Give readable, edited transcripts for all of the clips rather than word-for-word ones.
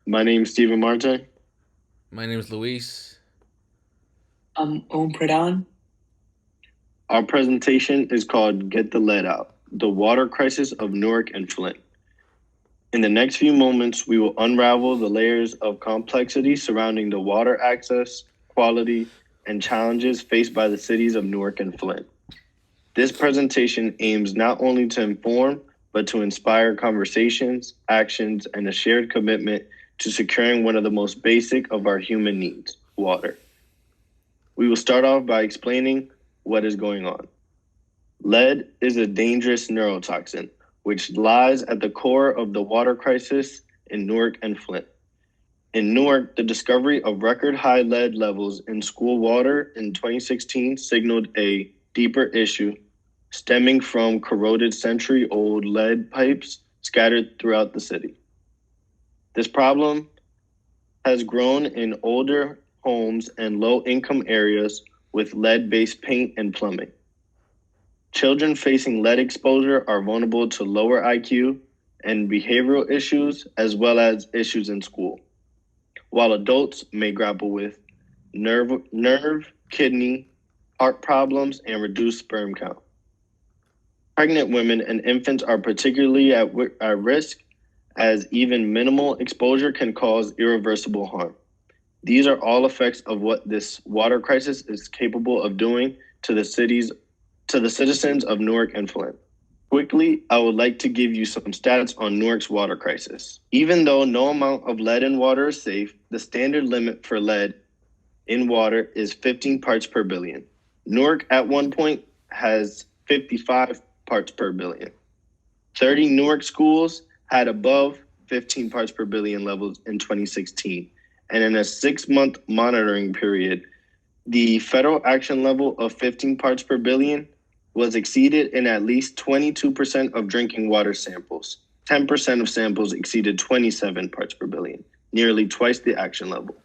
My name's Steven Marte. My name is Luis. Pradhan. Our presentation is called Get the Lead Out, the Water Crisis of Newark and Flint. In the next few moments, we will unravel the layers of complexity surrounding the water access, quality, and challenges faced by the cities of Newark and Flint. This presentation aims not only to inform, but to inspire conversations, actions, and a shared commitment to securing one of the most basic of our human needs, water. We will start off by explaining what is going on. Lead is a dangerous neurotoxin, which lies at the core of the water crisis in Newark and Flint. In Newark, the discovery of record high lead levels in school water in 2016 signaled a deeper issue stemming from corroded century old lead pipes scattered throughout the city. This problem has grown in older homes and low income areas with lead based paint and plumbing. Children facing lead exposure are vulnerable to lower IQ and behavioral issues, as well as issues in school, while adults may grapple with nerve, kidney, heart problems, and reduced sperm count. Pregnant women and infants are particularly at risk, as even minimal exposure can cause irreversible harm. These are all effects of what this water crisis is capable of doing to the citizens of Newark and Flint. Quickly, I would like to give you some stats on Newark's water crisis. Even though no amount of lead in water is safe, the standard limit for lead in water is 15 parts per billion. Newark at one point has 55 parts per billion. 30 Newark schools had above 15 parts per billion levels in 2016. And in a 6 month monitoring period, the federal action level of 15 parts per billion was exceeded in at least 22% of drinking water samples. 10% of samples exceeded 27 parts per billion, nearly twice the action level.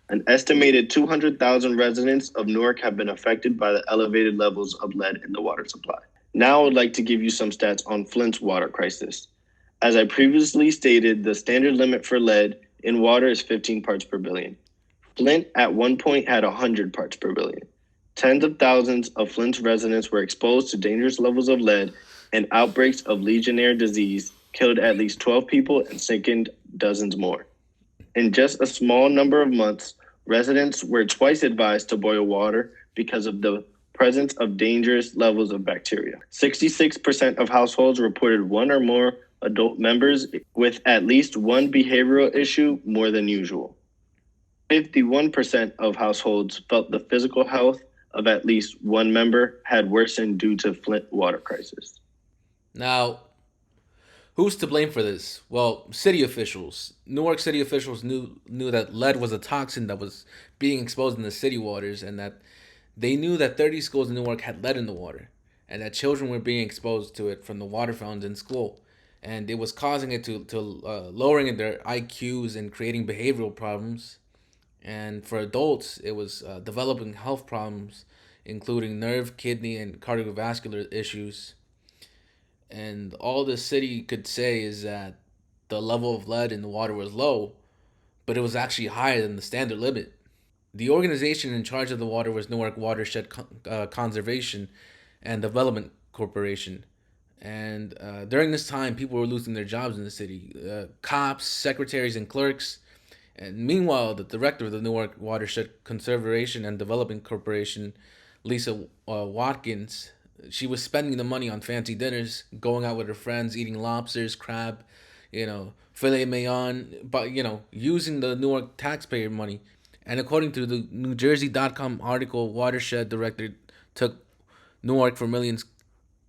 An estimated 200,000 residents of Newark have been affected by the elevated levels of lead in the water supply. Now I would like to give you some stats on Flint's water crisis. As I previously stated, the standard limit for lead in water is 15 parts per billion. Flint at one point had 100 parts per billion. Tens of thousands of Flint's residents were exposed to dangerous levels of lead, and outbreaks of Legionnaire disease killed at least 12 people and sickened dozens more. In just a small number of months, residents were twice advised to boil water because of the presence of dangerous levels of bacteria. 66% of households reported one or more adult members with at least one behavioral issue more than usual. 51% of households felt the physical health of at least one member had worsened due to Flint water crisis. Now, who's to blame for this? Well, city officials. Newark city officials knew that lead was a toxin that was being exposed in the city waters, and that they knew that 30 schools in Newark had lead in the water, and that children were being exposed to it from the water fountains in school, and it was causing it to lowering their IQs and creating behavioral problems. And for adults, it was developing health problems, including nerve, kidney, and cardiovascular issues. And all the city could say is that the level of lead in the water was low, but it was actually higher than the standard limit. The organization in charge of the water was Newark Watershed Conservation and Development Corporation. And during this time, people were losing their jobs in the city. Cops, secretaries, and clerks. And meanwhile, the director of the Newark Watershed Conservation and Development Corporation, Lisa Watkins, she was spending the money on fancy dinners, going out with her friends, eating lobsters, crab, filet mignon, but using the Newark taxpayer money. And according to the New Jersey.com article, Watershed Director took Newark for millions.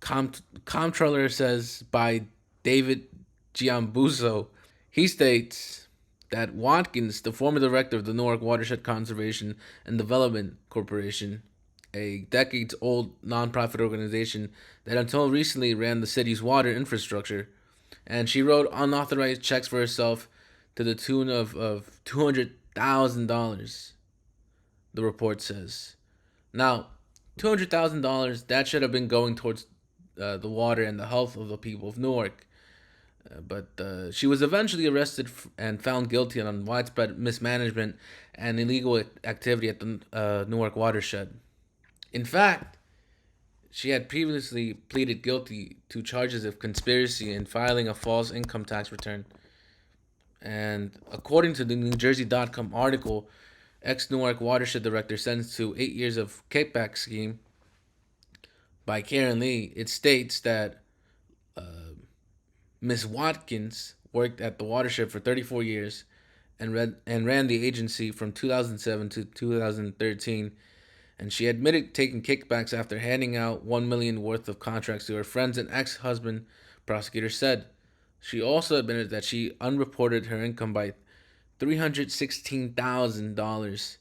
Comptroller says by David Giambuso. He states that Watkins, the former director of the Newark Watershed Conservation and Development Corporation, a decades old nonprofit organization that until recently ran the city's water infrastructure, and she wrote unauthorized checks for herself to the tune of $200,000, the report says. Now, $200,000, that should have been going towards the water and the health of the people of Newark. But she was eventually arrested and found guilty on widespread mismanagement and illegal activity at the Newark watershed. In fact, she had previously pleaded guilty to charges of conspiracy and filing a false income tax return. And according to the NewJersey.com article, ex Newark watershed director sentenced to 8 years of kickback scheme by Karen Lee, it states that Miss Watkins worked at the watershed for 34 years and ran the agency from 2007 to 2013, and she admitted taking kickbacks after handing out 1 million worth of contracts to her friends and ex-husband, prosecutors said. She also admitted that she unreported her income by $316,000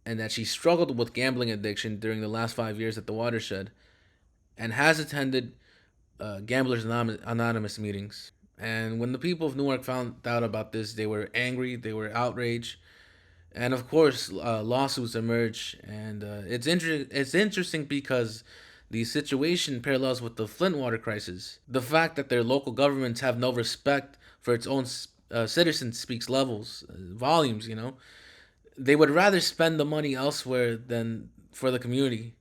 and that she struggled with gambling addiction during the last 5 years at the watershed and has attended Gamblers Anonymous meetings. And when the people of Newark found out about this, they were angry, they were outraged, and of course, lawsuits emerge. And it's interesting because the situation parallels with the Flint water crisis. The fact that their local governments have no respect for its own citizens speaks volumes. They would rather spend the money elsewhere than for the community.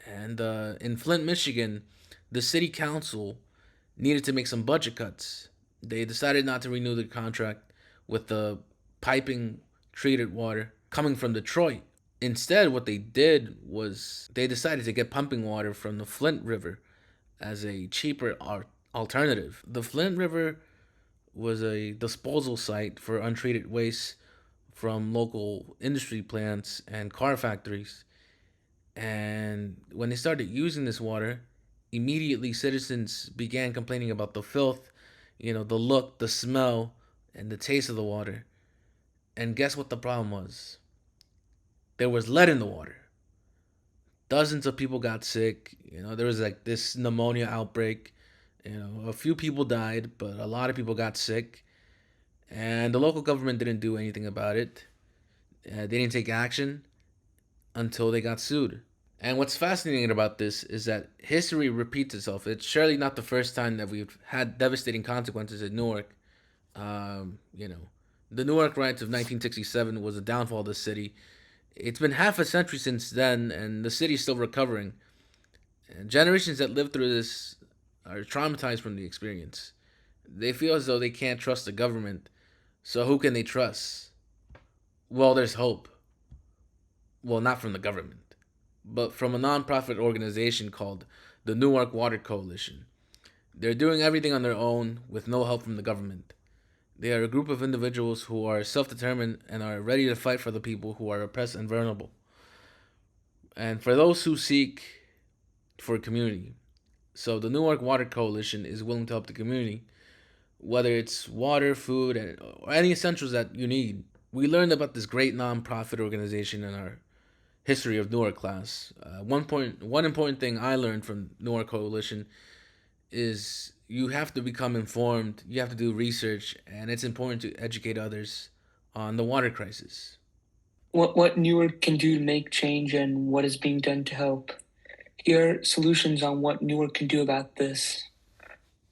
And in Flint, Michigan, the city council needed to make some budget cuts. They decided not to renew the contract with the piping treated water coming from Detroit. Instead, what they did was they decided to get pumping water from the Flint River as a cheaper alternative. The Flint River was a disposal site for untreated waste from local industry plants and car factories. And when they started using this water, immediately citizens began complaining about the filth, the look, the smell, and the taste of the water. And guess what the problem was? There was lead in the water. Dozens of people got sick. There was like this pneumonia outbreak. A few people died, but a lot of people got sick. And the local government didn't do anything about it. They didn't take action until they got sued. And what's fascinating about this is that history repeats itself. It's surely not the first time that we've had devastating consequences in Newark. The Newark riots of 1967 was the downfall of the city. It's been half a century since then, and the city's still recovering. And generations that lived through this are traumatized from the experience. They feel as though they can't trust the government. So who can they trust? Well, there's hope. Well, not from the government, but from a nonprofit organization called the Newark Water Coalition. They're doing everything on their own with no help from the government. They are a group of individuals who are self-determined and are ready to fight for the people who are oppressed and vulnerable. And for those who seek for a community. So the Newark Water Coalition is willing to help the community, whether it's water, food, or any essentials that you need. We learned about this great nonprofit organization in our history of Newark class. One important thing I learned from Newark Coalition is you have to become informed, you have to do research, and it's important to educate others on the water crisis. What Newark can do to make change and what is being done to help. Here are solutions on what Newark can do about this.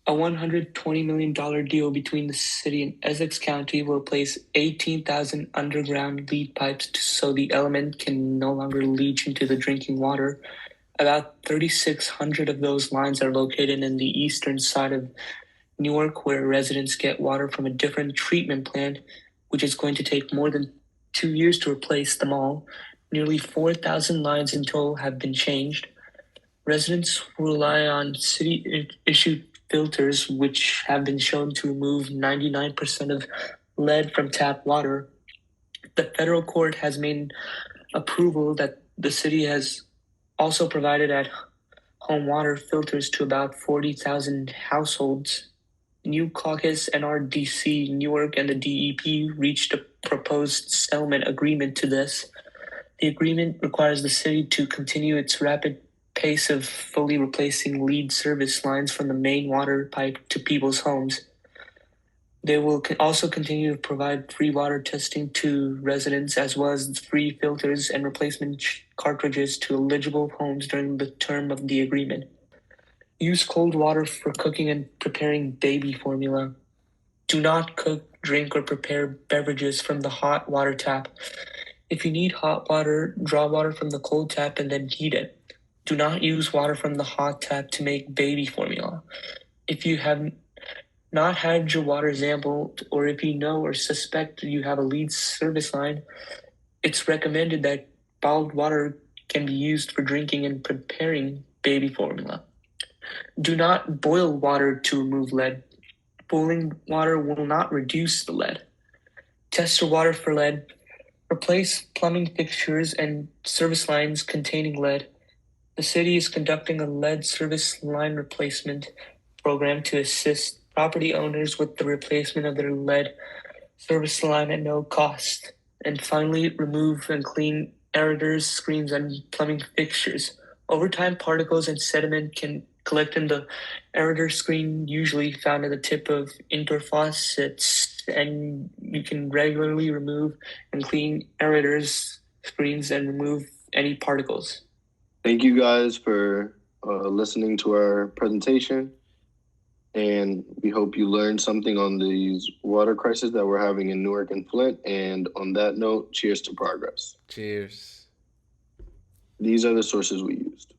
A $120 million deal between the city and Essex County will replace 18,000 underground lead pipes so the element can no longer leach into the drinking water. About 3,600 of those lines are located in the eastern side of Newark, where residents get water from a different treatment plant, which is going to take more than 2 years to replace them all. Nearly 4,000 lines in total have been changed. Residents rely on city-issued filters, which have been shown to remove 99% of lead from tap water. The federal court has made approval that the city has also provided at home water filters to about 40,000 households. New Caucus, NRDC, Newark, and the DEP reached a proposed settlement agreement to this. The agreement requires the city to continue its rapid pace of fully replacing lead service lines from the main water pipe to people's homes. They will also continue to provide free water testing to residents, as well as free filters and replacement cartridges to eligible homes during the term of the agreement. Use cold water for cooking and preparing baby formula. Do not cook, drink, or prepare beverages from the hot water tap. If you need hot water, draw water from the cold tap and then heat it. Do not use water from the hot tap to make baby formula. If you have not had your water sampled, or if you know or suspect you have a lead service line, it's recommended that bottled water can be used for drinking and preparing baby formula. Do not boil water to remove lead. Boiling water will not reduce the lead. Test your water for lead. Replace plumbing fixtures and service lines containing lead. The city is conducting a lead service line replacement program to assist property owners with the replacement of their lead service line at no cost. And finally, remove and clean aerators, screens, and plumbing fixtures. Over time, particles and sediment can collect in the aerator screen, usually found at the tip of indoor faucets, and you can regularly remove and clean aerators, screens, and remove any particles. Thank you guys for listening to our presentation. And we hope you learned something on these water crises that we're having in Newark and Flint. And on that note, cheers to progress. Cheers. These are the sources we used.